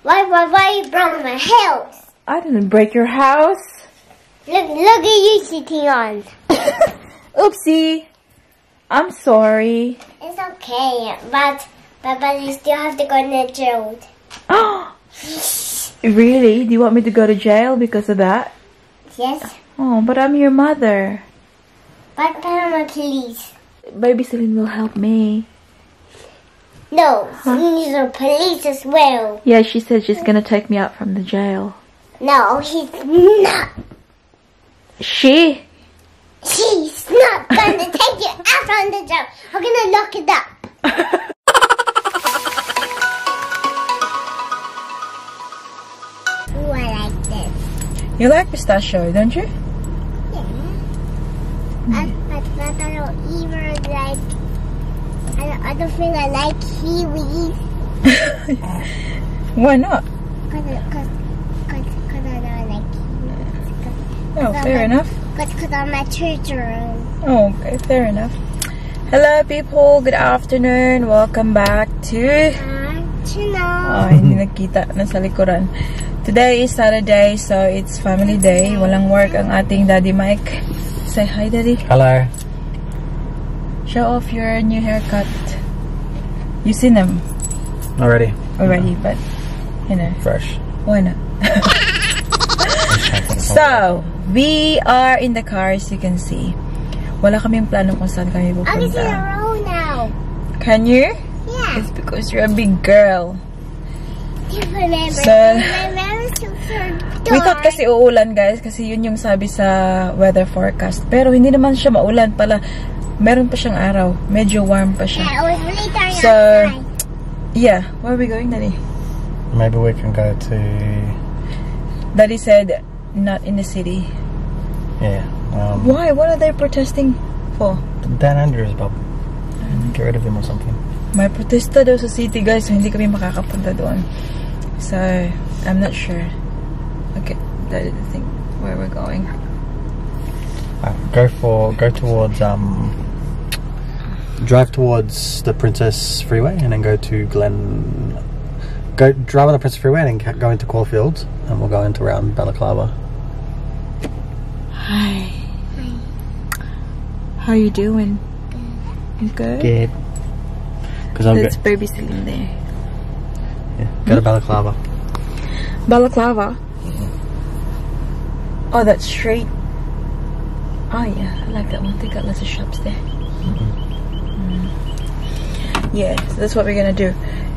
Why you broke my house? I didn't break your house. Look at you sitting on. Oopsie. I'm sorry. It's okay, but you still have to go in the jail. Really? Do you want me to go to jail because of that? Yes. Oh, but I'm your mother. But I'm a police. Baby Celine will help me. No, he's a police as well. Yeah, she said she's gonna take me out from the jail. No, he's not. She's not gonna take you out from the jail. I'm gonna lock it up. Ooh, I like this. You like pistachio, don't you? Yeah. But I don't even like. I don't think I like kiwis. Why not? Cause I don't like kiwis. Oh, fair enough. Because I'm a teacher. Oh, okay, fair enough. Hello people, good afternoon. Welcome back to... Oh, hindi nakita, nasa likuran. Today is Saturday, so it's family day. Walang work ang ating Daddy Mike. Say hi, Daddy. Hello. Show off your new haircut. You seen them? Already, but you know. fresh. Why not? So, we are in the car as you can see. Wala kaming plano kung saan kami pupunta. I can see the road now. Can you? Yeah. It's because you're a big girl. So, we thought kasi uulan guys, kasi yun yung sabi sa weather forecast. Pero hindi naman siya maulan pala. Meron pa siyang araw. Medyo warm pa siya. So, yeah. Where are we going, Daddy? Maybe we can go to... Daddy said, not in the city. Yeah. Why? What are they protesting for? Dan Andrews, Bob. Get rid of him or something. May protesta daw sa city, guys. So, hindi kami makakapunta doon. So, I'm not sure. Okay. Daddy, I think where we're going. Go towards drive towards the Princess Freeway and then go to drive on the Princess Freeway and then go into Caulfield and we'll go into around Balaclava. Hi. How you doing? You good? Good. There's baby Celine there. Yeah. Go to Balaclava. Balaclava? Oh, that's straight. Oh yeah, I like that one. They got lots of shops there. Yeah, so that's what we're gonna do.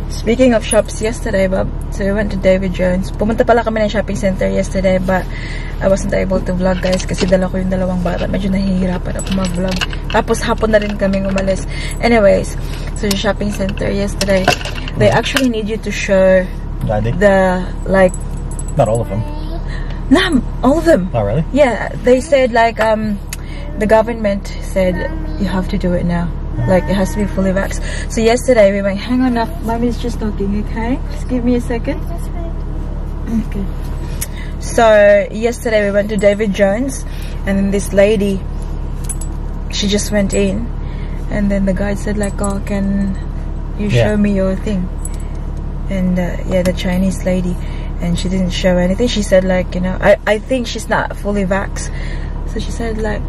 Speaking of shops, yesterday, Bob, so we went to David Jones. Pumunta pala kami ng shopping center yesterday, but I wasn't able to vlog, guys, kasi dala ko yung dalawang bata. Medyo nahihirapan ako mag-vlog. Tapos hapon na rin kaming umalis. Anyways, so the shopping center yesterday, they actually need you to show the, like... Not all of them. No, all of them. Oh, really? Yeah, they said, like, the government said you have to do it now. Like, it has to be fully vaxxed. So yesterday we went, hang on up, Mommy's just talking, okay? Just give me a second. Okay. So yesterday we went to David Jones, and then this lady, she just went in, and then the guide said like, oh, can you show me your thing? And yeah, the Chinese lady, and she didn't show anything. She said like, you know, I think she's not fully vaxxed. So she said like,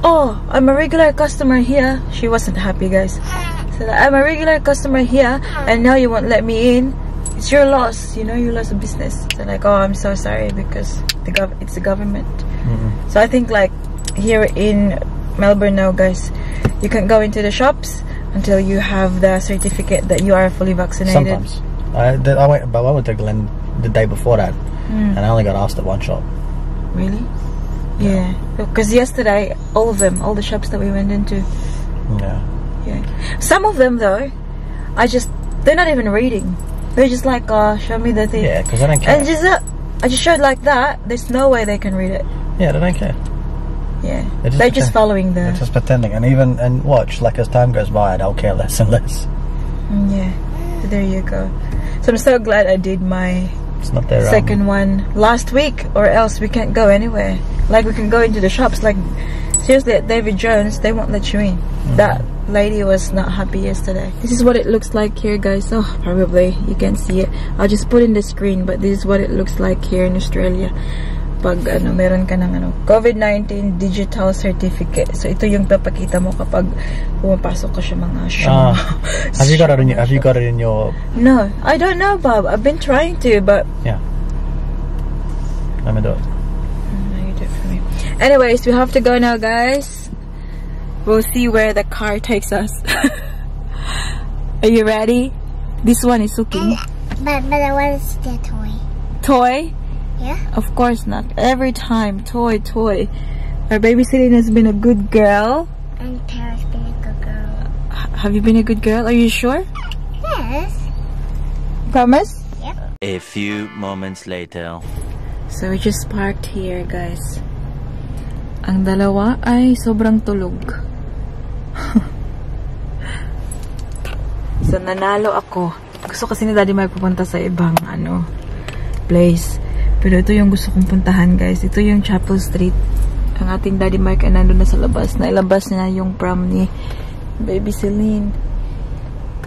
oh, I'm a regular customer here. She wasn't happy, guys. So like, I'm a regular customer here, and now you won't let me in. It's your loss, you know, you lost a business. So like, oh, I'm so sorry because it's the government. So I think like here in Melbourne now, guys, you can't go into the shops until you have the certificate that you are fully vaccinated. Sometimes. I went to Glen the day before that, and I only got asked at one shop. Really? Yeah, because yesterday, all of them, all the shops that we went into. Yeah. Yeah. Some of them though, they're not even reading. They're just like, show me the thing. Yeah, because I don't care. And I just showed like that. There's no way they can read it. Yeah, they don't care. Yeah. They're just following the... They're just pretending. And watch, like as time goes by, they'll care less and less. Yeah. So there you go. So I'm so glad I did my second one last week, or else we can't go anywhere. Like we can go into the shops, like Seriously, at David Jones, they won't let you in. That lady was not happy yesterday. This is what it looks like here, guys. Oh, probably you can see it. I'll just put in the screen, but this is what it looks like here in Australia. Pag meron ka ng COVID-19 digital certificate. So ito yung papakita mo kapag pumapasok ka sa mga shop. Have you got it in your? No, I don't know, Bob. I've been trying to, but yeah. Let me do it. No, you do it for me. Anyways, we have to go now, guys. We'll see where the car takes us. Are you ready? This one is Suki. But I want to see a toy. Toy? Yeah? Of course not. Every time. Toy. Our babysitting has been a good girl. And Tara's been a good girl. Have you been a good girl? Are you sure? Yes. Promise? Yep. A few moments later. So we just parked here, guys. Ang dalawa ay sobrang tulog. So nanalo ako. Gusto kasi ni Daddy Mike pupunta sa ibang place. Pero ito yung gusto kong puntahan, guys. Ito yung Chapel Street. Ang ating Daddy Mike ay nandun na sa labas. Nailabas niya yung prom ni Baby Celine.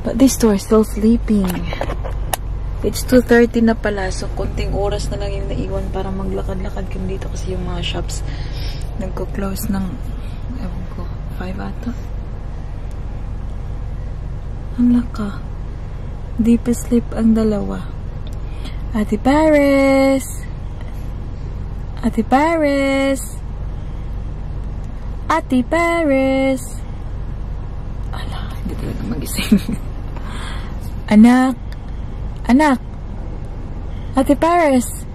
But this store is still sleeping. It's 2:30 na pala. So, konting oras na lang yung naiwan para maglakad-lakad kami dito. Kasi yung mga shops nagko-close ng, ewan ko, 5 ata. Ang laka. Deep sleep ang dalawa. Ate Paris! Ate Paris! Ate Paris! Ala, hindi talaga magising. Anak! Anak! Ate Paris!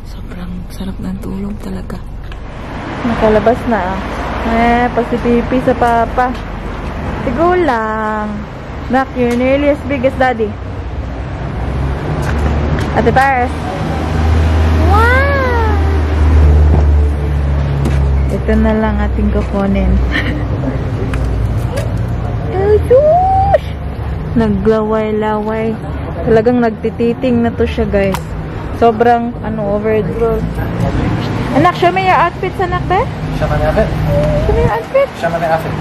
Sobrang sarap ng tulog talaga. Nakalabas na. Pasipipi sa papa. Sigo lang. Nak, you're nearly as big as Daddy. Ate Paris. Wow! Ito na lang ating kukunin. Ayush! Naglaway-laway. Talagang nagtititing na to siya, guys. Sobrang, overload. Anak, show me your outfits, anak, eh? Show me your outfit. Show me your outfit. Show me your outfit.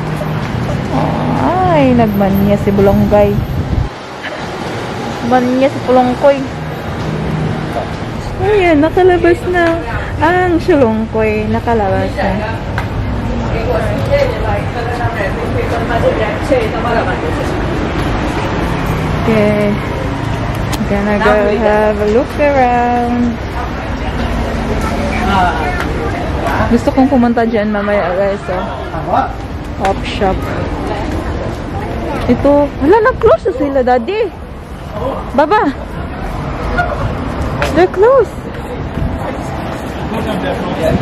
Ay, nagmanya si Bulonggay. Manya si Pulongkoy. Ayan, nakalabas na. Ang Shulongkoy, nakalabas na. Okay. Gonna go have a look around. Gusto kong pumunta dyan mamaya, guys. Op shop. Ito, wala, nag-close na sila, Daddy. Baba. They're close.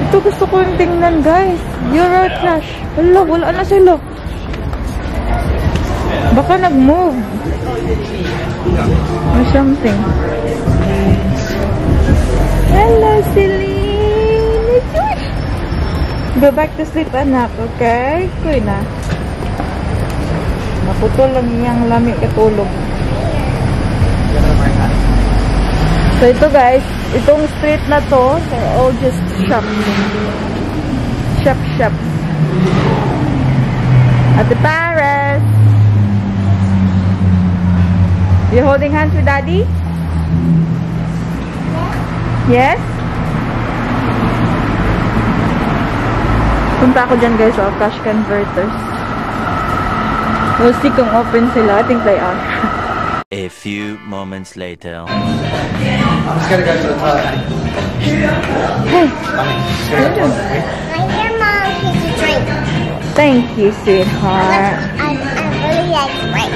Ito gusto ko yung tingnan, guys. Euro Clash. Wala na sila. Baka nag-move. Or something. Hello, Celine. Go back to sleep, anak. Okay? Kuy na. Naputol lang yung lamig katulog. So ito, guys, itong street na to, they're all just shop. Shop. Ate Paris. You holding hands with Daddy? Yes? Punta ako dyan, guys, cash converters. We'll see kung open sila. I think they are. A few moments later. I'm just gonna go to the toilet. Hey. Your mom takes a drink. Thank you, sweetheart. I really like drink.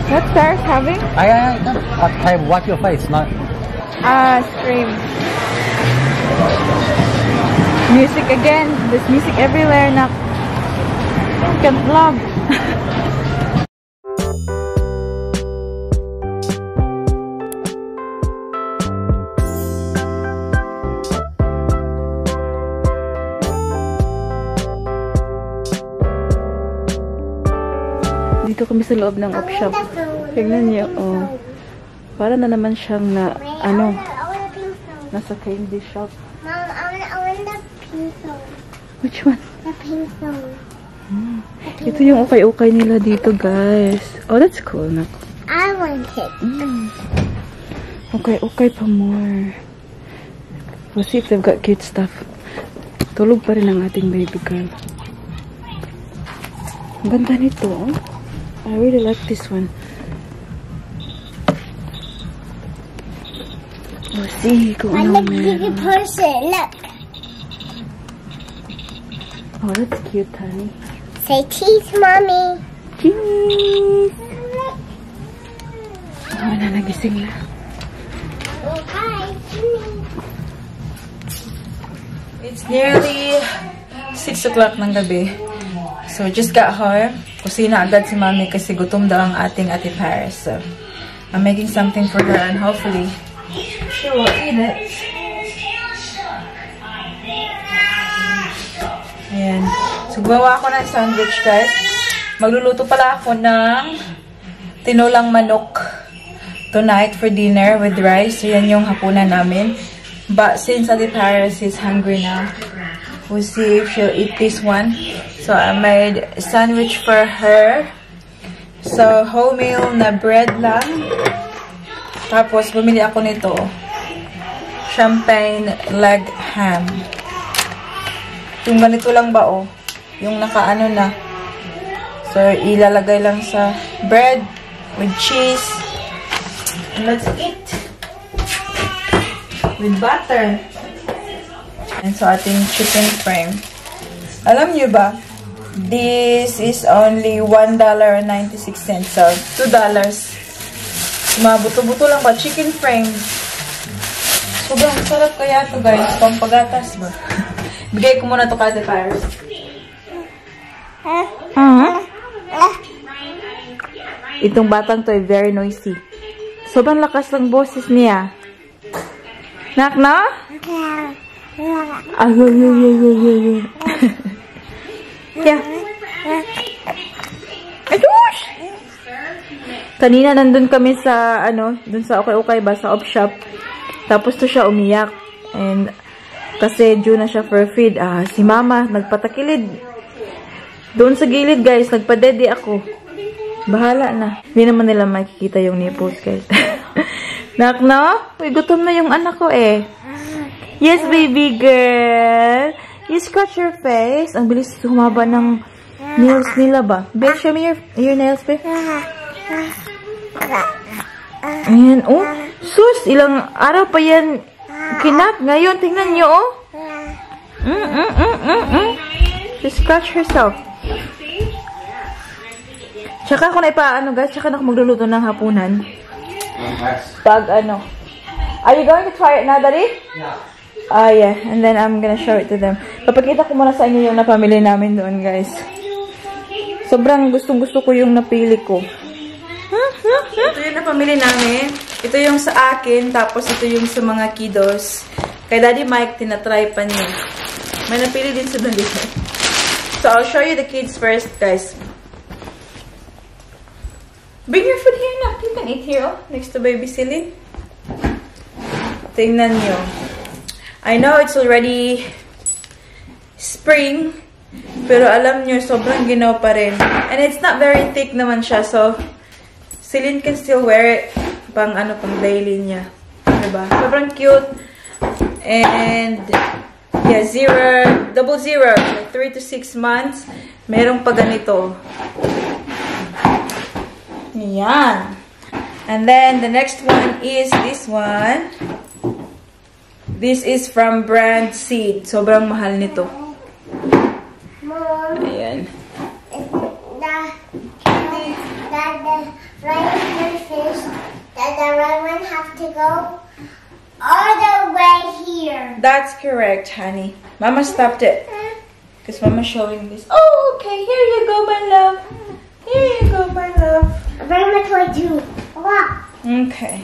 What's Sarah's having? I wipe your face, not. Stream. Music again. There's music everywhere now. You can vlog. Dito kami sa loob ng op shop. Tingnan niyo, oh. Para na naman siyang na, ano, nasa candy shop. Mom, I want the pink one. Which one? The pink one. Ito yung ukay-ukay nila dito, guys. Oh, that's cool. I want it. Okay pa more. We'll see if they've got cute stuff. Tulog pa rin ang ating baby girl. Ang ganda nito, oh. I really like this one. We'll see kung ano meron. Person, look. Oh, that's cute, honey. Say cheese, mommy. Cheese! Oh, nagising na. Oh, hi. It's nearly 6 o'clock ng gabi. So, just got home. Kusina agad si Mami kasi gutom daw ang ating Ate Paris. So, I'm making something for her and hopefully she will eat it. Ayan. So, gumawa ako ng sandwich, guys. Magluluto pala ako ng tinolang manok tonight for dinner with rice. So, yan yung hapunan namin. But since Ate Paris is hungry now, we'll see if she'll eat this one. So, I made a sandwich for her. So, wholemeal na bread lang. Tapos, bumili ako nito. Champagne leg ham. Yung ganito lang ba, oh. Yung nakaano na. So, ilalagay lang sa bread with cheese. And let's eat. With butter. And so, ating chicken frame. Alam nyo ba, this is only $1.96. So, $2. Mabuto-buto lang ba? Chicken frame. Sobrang sarap kaya ito, guys. Pampagatas ba? Bigay ko muna ito kasi, Paris. Itong batang to ay very noisy. Sobrang lakas ng boses niya. Nak, no? Ay. Yeah. Ayush! Kanina nandun kami sa, dun sa okay ba, sa op shop. Tapos to siya umiyak. And, kasi due na siya for feed. Si mama, nagpatakilid. Doon sa gilid, guys, nagpadede ako. Bahala na. Hindi naman nila makikita yung nipples, guys. Nak, no? Uy, gutom na yung anak ko, eh. Yes, baby girl. You scratch your face. Ang bilis humaba ng nails nila ba? Be, show me your nails, be. Ayan, oh. Sus, ilang araw pa yan kinap. Ngayon, tingnan nyo, oh. She scratch herself. Tsaka ako na guys, tsaka na ako magluluto ng hapunan. Pag Are you going to try it now, Daddy? Yeah. Yeah. And then I'm gonna show it to them. Papakita ko muna sa inyo yung napamili namin doon, guys. Sobrang gustong-gusto ko yung napili ko. Ito yung napamili namin. Ito yung sa akin, tapos ito yung sa mga kiddos. Kay Daddy Mike, tinatry pa niya. May napili din sa Daddy Mike. So, I'll show you the kids first, guys. Bring your food here now. You can eat here, oh, next to baby Celine. Tingnan nyo. I know it's already spring, pero alam nyo, sobrang ginaw pa rin. And it's not very thick naman siya, so Celine can still wear it pang daily niya. Diba? Sobrang cute. And yeah, 0, 00, like 3 to 6 months. Merong pa ganito. Yan. And then the next one is this one. This is from Brand Seed. Sobrang mahal nito. Mom, ayan. The right one fish, the right one have to go all the way here. That's correct, honey. Mama stopped it. Because Mama's showing this. Oh, okay. Here you go, my love. Here you go, my love. Very much like you. Wow. Okay.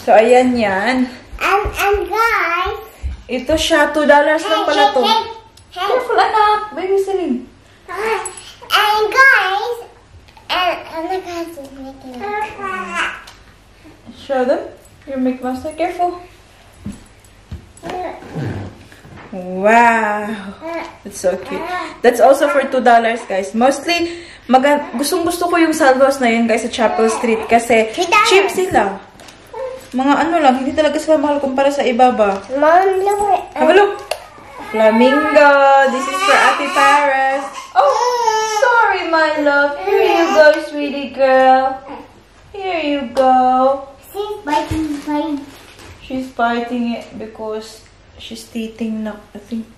So, ayan yan. And guys. Ito siya. $2 lang pala to. Hey. Careful, anak. Baby Celine. And guys, And the guys is making Show them your Mickey Mouse. Careful. Wow. That's so cute. That's also for $2, guys. Mostly, gustong-gusto ko yung salvos na yun, guys, sa Chapel Street. Kasi, cheap sila. Mga ano lang, hindi talaga sila mahal kumpara sa iba ba. Mom, look. Have a look. Flamingo. This is for Ate Paris. Oh, sorry, my love. Here you go, sweetie girl. Here you go. She's biting. She's biting it because she's teething na, I think.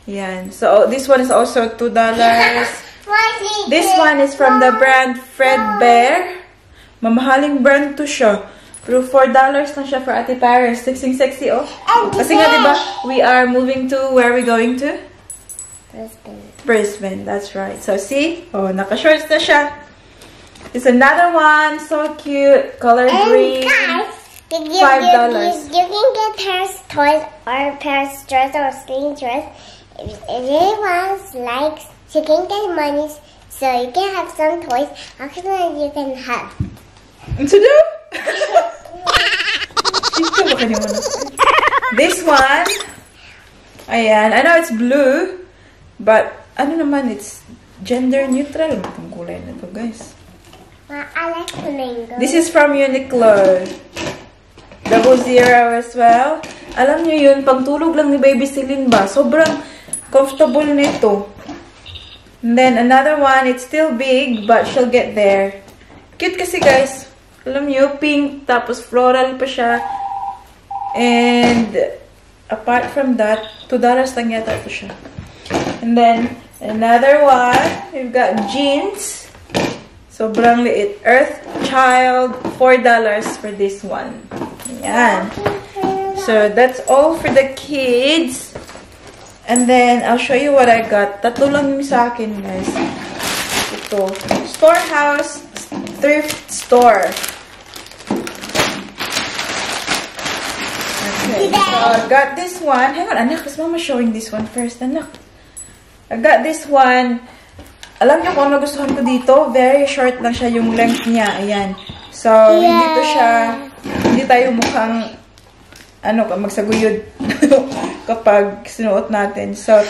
Yan. So, this one is also $2. This one is from the brand Fredbear. Mamahaling brand to siya. Pero $4 lang siya for Ate Paris. Sexy, oh. Kasi nga, diba, we are moving to, where are we going to? Brisbane, that's right. So, see? Oh, naka-shorts na siya. There's another one. So cute. Color green. Guys, $5. You can get Paris toys or Paris dress or sling dress. If anyone likes, you can get money so you can have some toys. Actually, you can have. To do? This one. Ayan. I know it's blue, but ano naman, it's gender neutral. Itong kulay na to, guys. I like flamingo. This is from Uniqlo. 00 as well. Alam nyo yun, pagtulog lang ni Baby Celine ba? Sobrang comfortable nito. And then another one, it's still big, but she'll get there. Cute kasi, guys. Alam nyo, pink, tapos floral pa siya. And apart from that, $2 lang yata ito siya. And then another one, we've got jeans. Sobrang liit. Earth Child, $4 for this one. Ayan. So, that's all for the kids. And then, I'll show you what I got. Tatlo lang yung sa akin, guys. Ito. Storehouse Thrift Store. Okay. So, I got this one. Hang on, anak. Kasi mama showing this one first, anak. I got this one. Alam niyo kung ano gustuhan ko dito? Very short lang siya yung length niya. Ayan. So, hindi to siya, hindi tayo mukhang, magsaguyod kapag sinuot natin. So,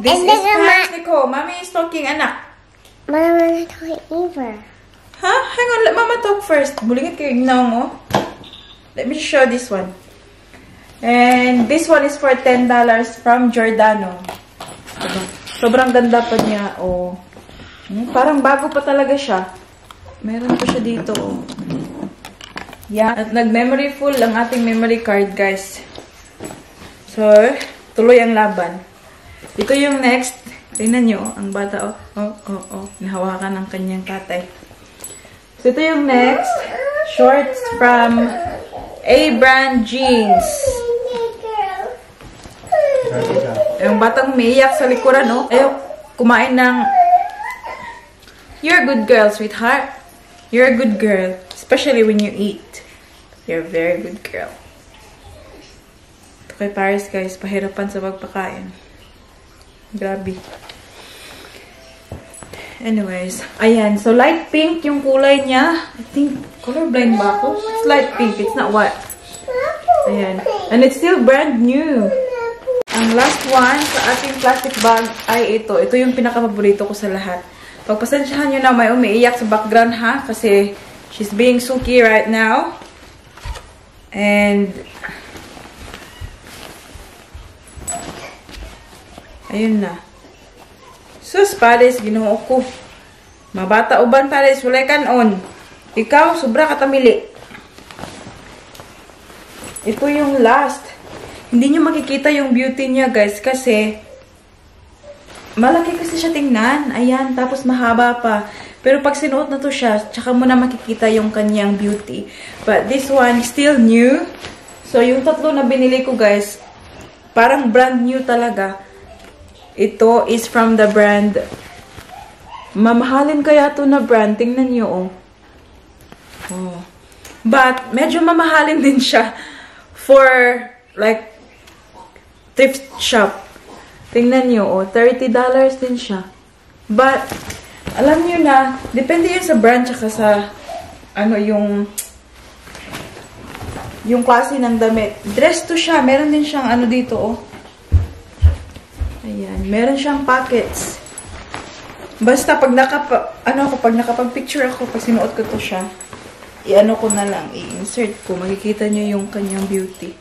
this is for Nico. Mommy is talking, anak. Mama is talking Eva. Huh? Hang on, let Mama talk first. Bulingit kayo ginawa mo. Let me show this one. And this one is for $10 from Giordano. Sobrang ganda pa niya. Oh. Parang bago pa talaga siya. Meron pa siya dito. Oh. Yeah. At nag-memory full ang ating memory card, guys. So, tuloy ang laban. Ito yung next. Tingnan nyo, ang bata, oh. Nahawakan ng kanyang tatay. So, ito yung next. Shorts from A-Brand Jeans. Yung batang umiiyak sa likuran, no? Ayaw kumain ng... You're a good girl, sweetheart. You're a good girl. Especially when you eat. You're a very good girl. Ito kay Paris, guys. Pahirapan sa pagpakain. Grabe. Anyways. Ayan. So, light pink yung kulay niya. I think, colorblind ba ako? It's light pink. It's not white. Ayan. And it's still brand new. Ang last one sa ating plastic bag ay ito. Ito yung pinaka-paborito ko sa lahat. Pagpasensyahan nyo na may umiiyak sa background, ha? Kasi she's being suki right now. And ayun na. Sus, Paris, ginoo ko. Mabata uban, Paris. Walay kanon. Ikaw, sobra katamili. Ito yung last. Hindi nyo makikita yung beauty niya, guys. Kasi malaki kasi siya tingnan. Ayan, tapos mahaba pa. Pero pag sinuot na to siya, tsaka mo na makikita yung kanyang beauty. But this one, still new. So, yung tatlo na binili ko, guys, parang brand new talaga. Ito is from the brand. Mamahalin kaya to na brand. Tingnan nyo, oh. But, medyo mamahalin din siya for, like, thrift shop. Tingnan nyo, $30 din siya. But, Alam niyo na, depende yun sa brand tsaka sa ano yung klase ng damit. Dress to siya. Meron din siyang ano dito, oh. Ayan. Meron siyang pockets. Basta pag nakapag-picture ako, pag sinuot ko to siya, i-ano ko na lang, i-insert ko. Makikita niyo yung kanyang beauty.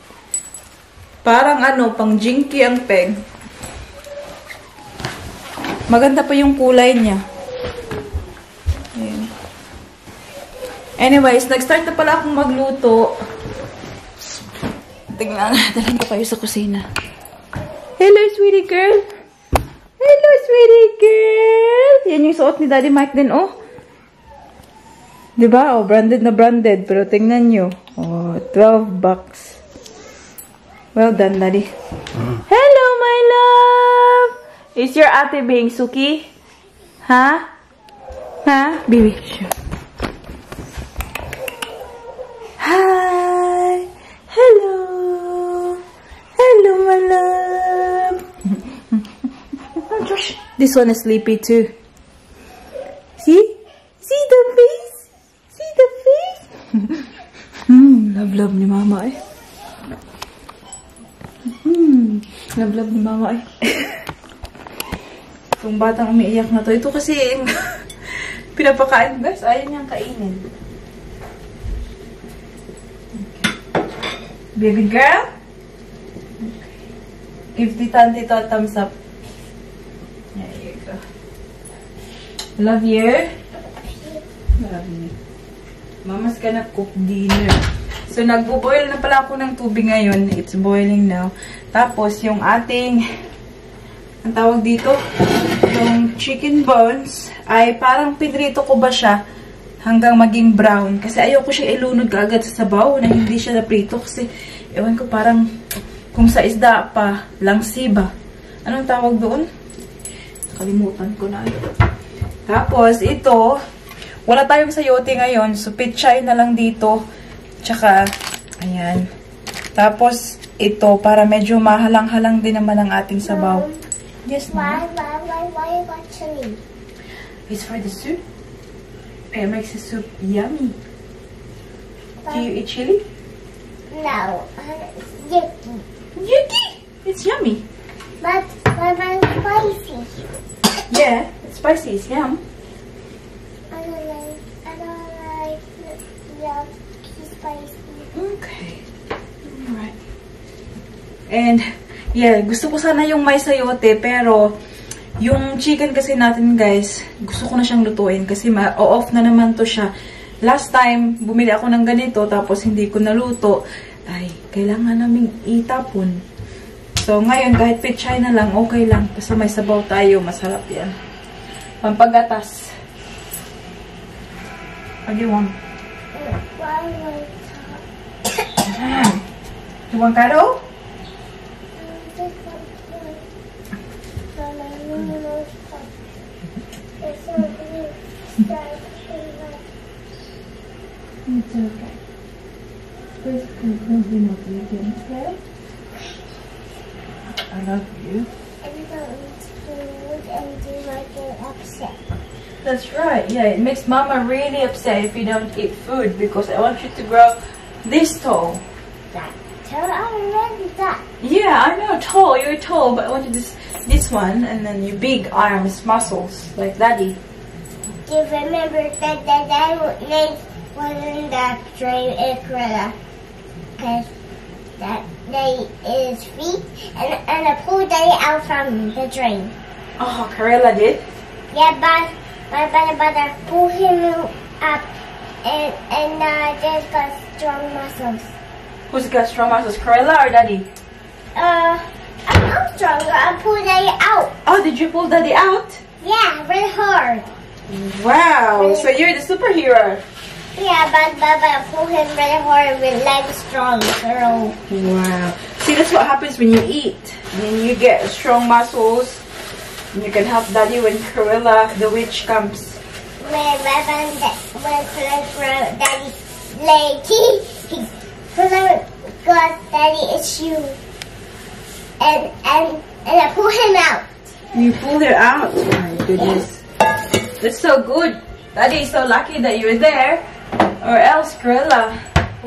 Parang ano, pang jinky ang peg. Maganda pa yung kulay niya. Ayan. Anyways, nag-start na pala akong magluto. Tingnan natin ko kayo sa kusina. Hello, sweetie girl. Hello, sweetie girl. Yan yung suot ni Daddy Mike din, oh. Diba? Oh, branded na branded. Pero tingnan nyo. Oh, $12. Well done, Daddy. Hello, my love. Is your ate being suki? Huh? Huh? Baby, sure. Hi. Hello. Hello, my love. Oh, Josh. This one is sleepy too. See? See the face? See the face? Love ni mama eh. Love ni mama eh. Itong batang umiiyak na to. Ito kasi pinapakain. Guys, ayaw niyang kainin. Baby girl? Give Tita a thumbs up. There you go. Love you. Love you. Mama's gonna cook dinner. So, nagbo-boil na pala ako ng tubig ngayon. It's boiling now. Tapos, yung ating, ang tawag dito, yung chicken bones, ay parang pinrito ko ba siya hanggang maging brown. Kasi ayoko siya ilunod kaagad sa sabaw na hindi siya naprito. Kasi, ewan ko parang, kung sa isda pa, langsi ba? Anong tawag doon? Kalimutan ko na. Tapos, ito, wala tayong sayote ngayon. So, pichay na lang dito. Tsaka, ayan. Tapos, ito, para medyo mahalang-halang din naman ang ating sabaw. Yes, ma'am. Why you got chili? It's for the soup. It makes the soup yummy. Do you eat chili? No. Yucky. Yucky! It's yummy. But spicy. Yeah, it's spicy. It's yum. I don't like yucky spicy. Okay. Alright. And, yeah, gusto ko sana yung may sayote, pero yung chicken kasi natin, guys, gusto ko na siyang lutuin kasi ma-off na naman to siya. Last time, bumili ako ng ganito, tapos hindi ko naluto. Ay, kailangan naming itapon. So, ngayon, kahit pechay na lang, okay lang. Kasi may sabaw tayo, masarap yan. Pampagatas. What do you want? You want kado? It's okay. Please don't be naughty again, okay? I love you. And don't eat food and do not get upset. That's right. Yeah, it makes Mama really upset if you don't eat food because I want you to grow this tall. Tell already that. Yeah, I know, tall. You're tall, but I want you this one, and then your big arms, muscles, like Daddy. Do you remember that Dad was in that drain in Korea? Because that they is feet and I pulled Daddy out from the drain. Oh, Karela did? Yeah, but I pulled him up and just got strong muscles. Who's got strong muscles, Karela or Daddy? I'm stronger. I pulled Daddy out. Oh, did you pull Daddy out? Yeah, really hard. Wow, so you're the superhero. Yeah, but I pulled him really hard with legs strong. So. Wow. See, that's what happens when you eat. When you get strong muscles, and you can help Daddy when Karela, the witch, comes. When Daddy's leg, got Daddy issue, and I pull him out. You pulled her out? Oh my goodness. That's so good. Daddy is so lucky that you're there. Or else, Gorilla,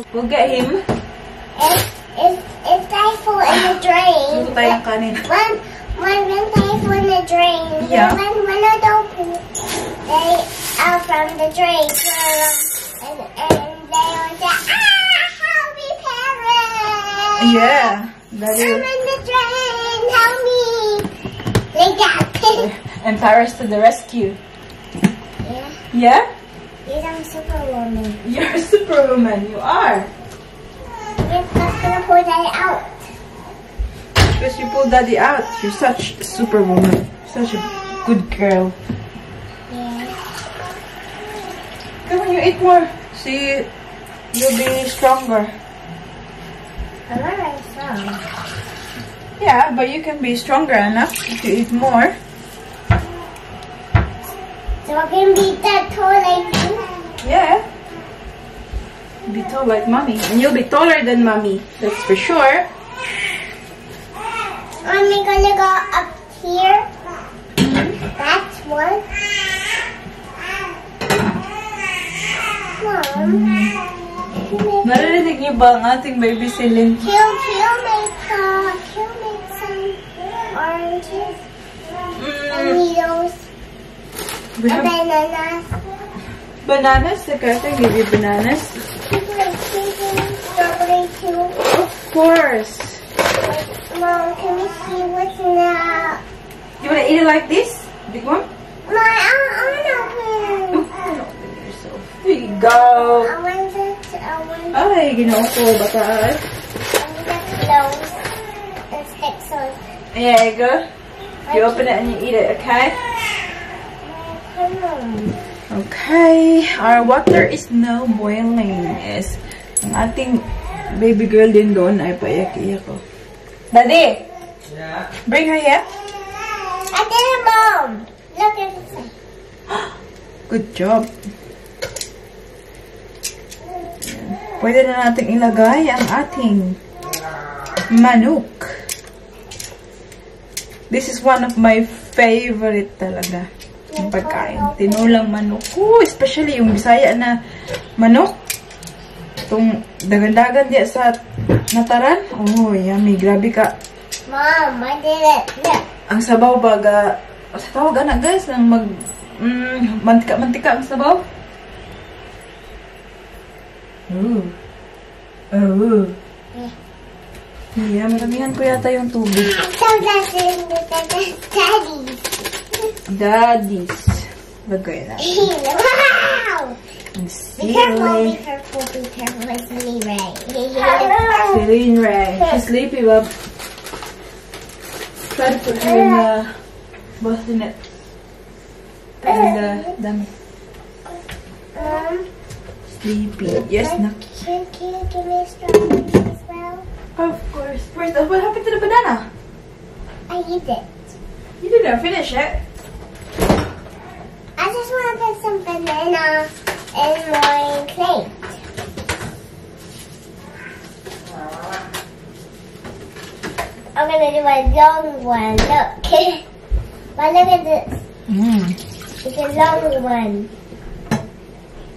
we'll get him. If they fall in the drain, Luto tayo ng kanin. when they fall in the drain, Yeah. when I don't poop, they out from the drain, and they will say, help me, parents! Yeah. Daddy. I'm in the drain, help me! Like that. And Paris to the rescue. Yeah. Yeah? Yes, I'm Superwoman. You're a superwoman. You are. Yes, I'm gonna pull that out. Because you pulled Daddy out. You're such a superwoman. Such a good girl. Yeah. Come on, you eat more. See, you'll be stronger. I'm already strong. Yeah, but you can be stronger enough if you eat more. So I can be that tall like you? Yeah. Be tall like mommy. And you'll be taller than mommy. That's for sure. I'm gonna go up here. That's one. Mom. Narinig niyo ba ang ating baby Celine? He'll make some oranges. And needles. We And have bananas. bananas. The carton give you bananas. Strawberry too. Of course. Mom, can we see what's in the... You wanna eat it like this? Big one? Mom, I want Here you go. I want Ay, ginawa ko. Bata. the clothes and sticks on. There you go. You open it and you eat it, okay? Come on. Okay. Our water is now boiling. Yes. Ang ating baby girl din doon ay paiyak-iyak ko. Daddy! Yeah. Bring her here. I did it, Mom. Look at this. Good job. Pwede na natin ilagay ang ating manok. This is one of my favorite talaga. Yung pagkain. Tinulang manok. Ooh, especially yung Bisaya na manok. Itong dagan-dagan diya sa nataran. Oh, yummy. Grabe ka. Mom, I did it. Look. Ang sabaw baga. Sa tawag na guys. Nang mantika-mantika ang sabaw. Ooh. Oh. Yeah, maramihan ko yata yung tubig. So that's Daddy's. Daddy's. Lagay na. Wow! Ang Be careful, sili. be careful, be careful. It's me, Ray. Celine Ray. She's sleepy, Bob. Try to put her in the bassinet. And the dummy. Sleepy. Yes, Nak. Can you give me a strawberry as well? Of course. Wait, what happened to the banana? I eat it. You didn't finish it. I just want to put some banana in my plate. I'm gonna do a long one. Look. But look at this. It's a long one.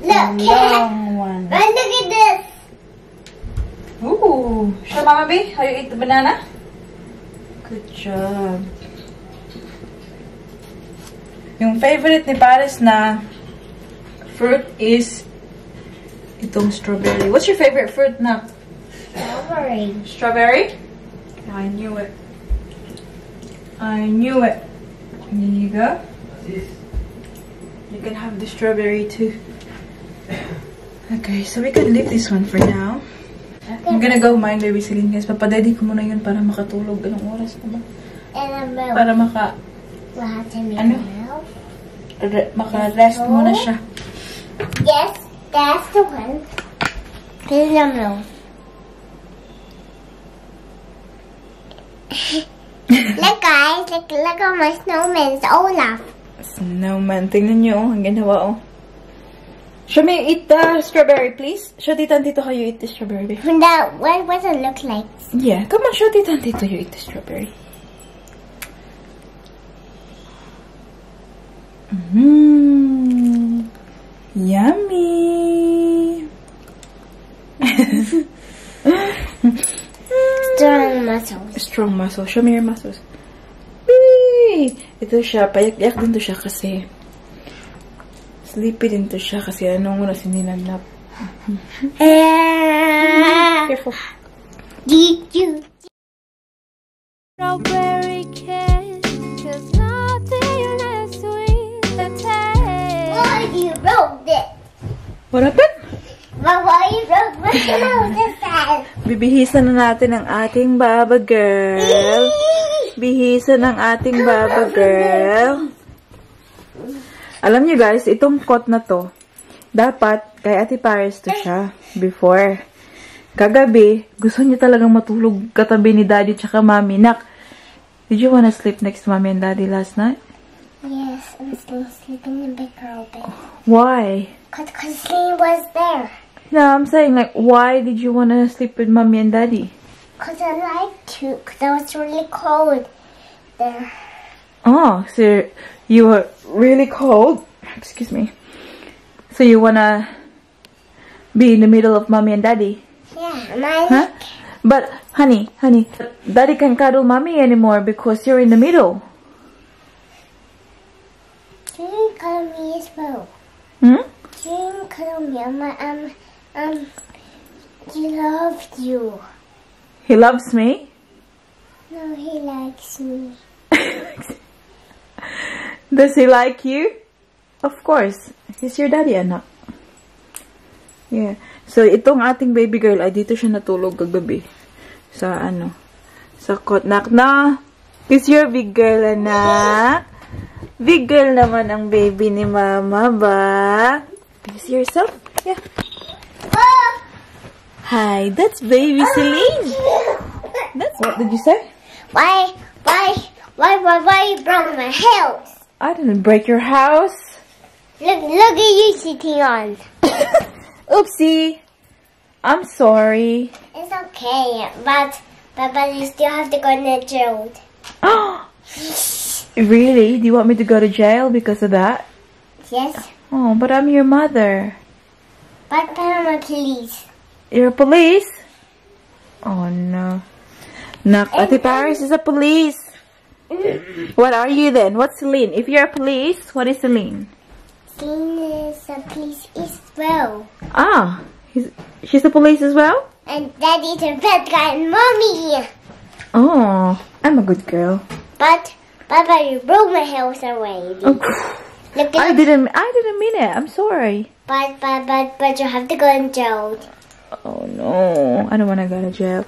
Look. Long one. But look at this. Ooh. Show Mama B how you eat the banana. Good job. Yung favorite ni Paris na fruit is itong strawberry. What's your favorite fruit, Nak? Strawberry. Strawberry? I knew it. I knew it. There you go. You can have the strawberry too. Okay, so we can leave this one for now. I'm gonna go mind baby Celine guys. Papadedi ko muna yun para makatulog. Anong oras na ba? And a milk. Para maka ano? Maka-rest muna siya. Yes, that's the one. Here's the milk. Look guys, look at my snowman. It's Olaf. Snowman. Tingnan nyo, ang ginawa oh. Show me eat the strawberry, please. Show Tita and Tito how you eat the strawberry. What does it look like? Yeah, come on, show Tita and Tito you eat the strawberry. Yummy! Strong muscles. Strong muscles. Show me your muscles. Whee! Ito siya. Payak-yak din to siya kasi sleepy din to siya kasi anong oras nilalap. Careful. Did you? Strawberry kiss, 'cause nothing as sweet as taste. Why you broke it? What happened? Why you broke my nose? Bibihisan na natin ang ating baba girl. Bihisan ang ating baba girl. Alam niyo guys, itong coat na to, dapat kay Ate Paris to siya before. Kagabi, gusto niya talagang matulog katabi ni Daddy tsaka Mommy. Nak, did you wanna sleep next to Mommy and Daddy last night? Yes, I'm still sleeping in the big girl bed. Why? Cause he was there. No, I'm saying like, why did you wanna sleep with Mommy and Daddy? Cause I like to. Cause I was really cold there. Oh, so you were really cold? Excuse me. So you wanna be in the middle of Mommy and Daddy? Yeah, and I Huh? But, honey, Daddy can't cuddle Mommy anymore because you're in the middle. you didn't cuddle me as well. Hmm? You didn't cuddle me. He loved you. He loves me? No, he likes me. Does he like you? Of course. He's your daddy, anak. Yeah. So, itong ating baby girl ay dito siya natulog kagabi. Sa sa cot. Nak na. Is your big girl, anak? Big girl naman ang baby ni Mama ba? Can you see yourself? Yeah. Hi, that's baby Celine. That's what did you say? Why you broke my house? I didn't break your house. Look at you sitting on. Oopsie. I'm sorry. It's okay, but you still have to go to jail. Really? Do you want me to go to jail because of that? Yes, Oh, but I'm your mother. but I'm a police. You're a police? Oh, no. Nak, Ate Paris is a police. What are you then? What's Celine? If you're a police, what is Celine? Celine is a police as well. Ah, she's a police as well? And Daddy's a bad guy and Mommy. Oh, I'm a good girl. But you broke my house already. Oh, Look I at didn't mean it. I'm sorry. but you have to go in jail. Oh no, I don't want to go to jail.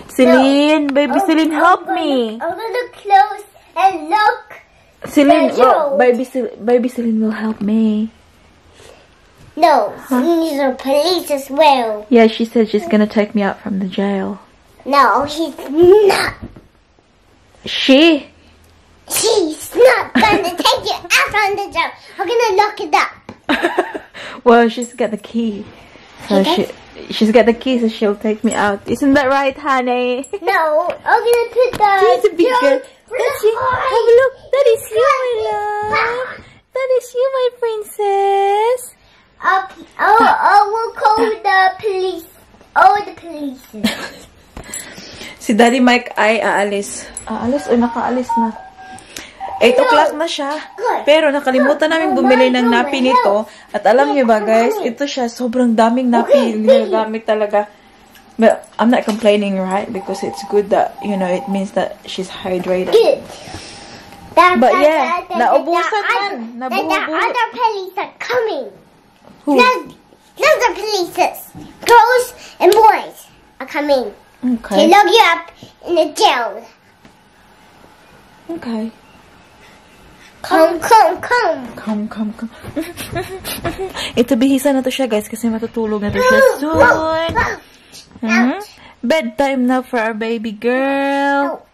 Celine, baby Celine, help me. I'm gonna close and look. Celine, Jail. baby Celine will help me. No, he's a police as well. Yeah, she said she's gonna take me out from the jail. No, he's not. She? She's not gonna take you out from the jail. I'm gonna lock it up. Well, she's got the key. So she's got the key, so she'll take me out. Isn't that right, honey? No, I'm gonna put the. She's a big girl. That's you. Have a look. That is you, my love. That is you, my princess. I will call the police. Oh, the police. Si Daddy Mike ay aalis. Aalis o nakaalis na. 8 o'clock na siya. Pero nakalimutan namin bumili ng napi nito. At alam niyo ba guys, ito siya. Sobrang daming napi ginagamit talaga. But I'm not complaining, right? Because it's good that, you know, it means that she's hydrated. Good. But yeah, naubusan man. The other police are coming. Who? Other polices. Girls and boys are coming. They Okay. lock you up in the jail. Okay. Come. Come. Ito, bihisa na to siya, guys, kasi matutulog na to siya soon. Bedtime na for our baby girl.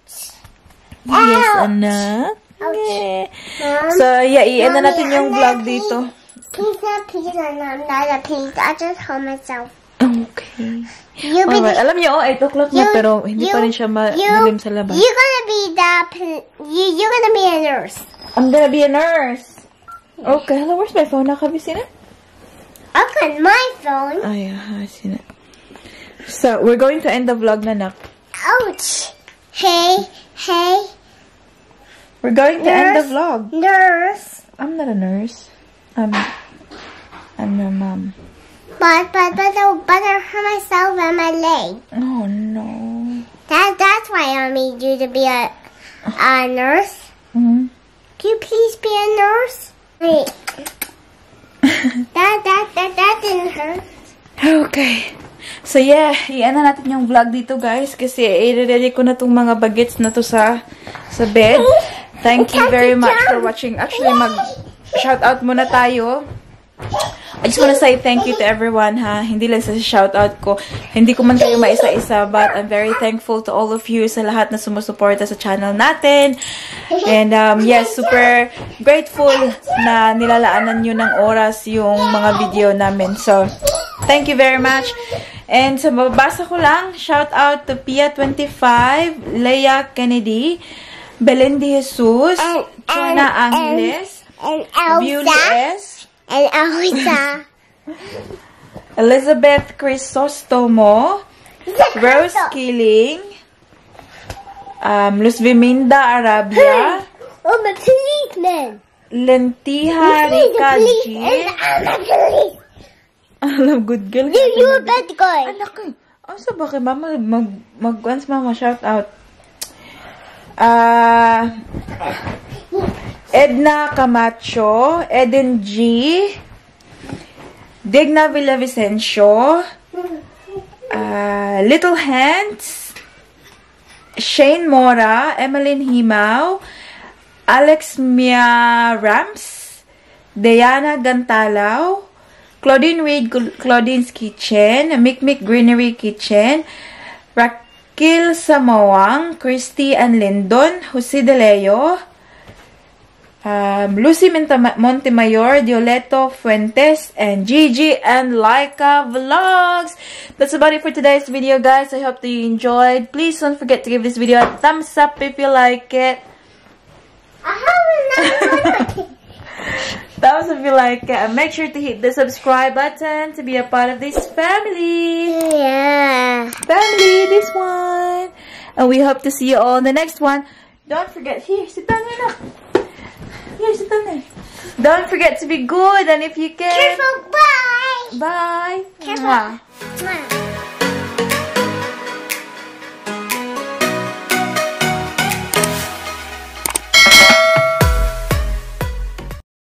Yes, anak. Yeah. So, yeah, i-end na natin yung vlog dito. Please, I'm not a police. I just hold myself. Okay. You be Alright, alam niyo, 8 o'clock na, pero hindi pa rin siya madilim sa labas. You're gonna be you're gonna be a nurse. I'm gonna be a nurse. Okay, hello, where's my phone? Nakabisi na? Up on my phone. Oh yeah, I've seen it. So, we're going to end the vlog na, nak. Ouch. Hey. We're going to end the vlog. Nurse. I'm not a nurse. I'm your mom. But I hurt myself and my leg. Oh no. That's why I need you to be a nurse. Mm-hmm. Can you please be a nurse? Wait. that didn't hurt. Okay. So yeah, i-end na natin yung vlog dito, guys, kasi i-ready ko na tong mga bagets na to sa bed. Thank you very much for watching. Actually, mag-shoutout muna tayo. I just want to say thank you to everyone, ha. Hindi lang sa shoutout ko. Hindi ko man kayo maisa-isa, but I'm very thankful to all of you sa lahat na sumusuporta sa channel natin. And yes, super grateful na nilalaanan nyo ng oras yung mga video namin. So, thank you very much. And sa mababasa ko lang, shoutout to Pia25, Leia Kennedy, Belen De Jesus, Chona Angeles, Beauty S, and Elsa. Elizabeth Crisostomo, Rose Killing, Luz Viminda Arabia, Oh, my policeman. Lentiha Rikaji. I love good girl. You're a bad guy. Anak ko. Ano sa ba kay mama? Once mama shout out. Edna Camacho, Eden G, Digna Villavicencio, Little Hands, Shane Mora, Emeline Himaw, Alex Mia Rams, Diana Gantalaw, Claudine Reed, Claudine's Kitchen, Mikmik Greenery Kitchen, Raquel Samawang, Christy and Lindon, Jose De Leo, Lucy Montemayor, Dioleto Fuentes, and Gigi and Laika Vlogs. That's about it for today's video, guys. I hope that you enjoyed. Please don't forget to give this video a thumbs up if you like it. Thumbs up if you like it. And make sure to hit the subscribe button to be a part of this family. Yeah. Family, this one. And we hope to see you all in the next one. Don't forget, here, sit down here now. Here, sit down there. Don't forget to be good, and if you can... Careful, bye. Bye. Careful. Mwah. Mwah.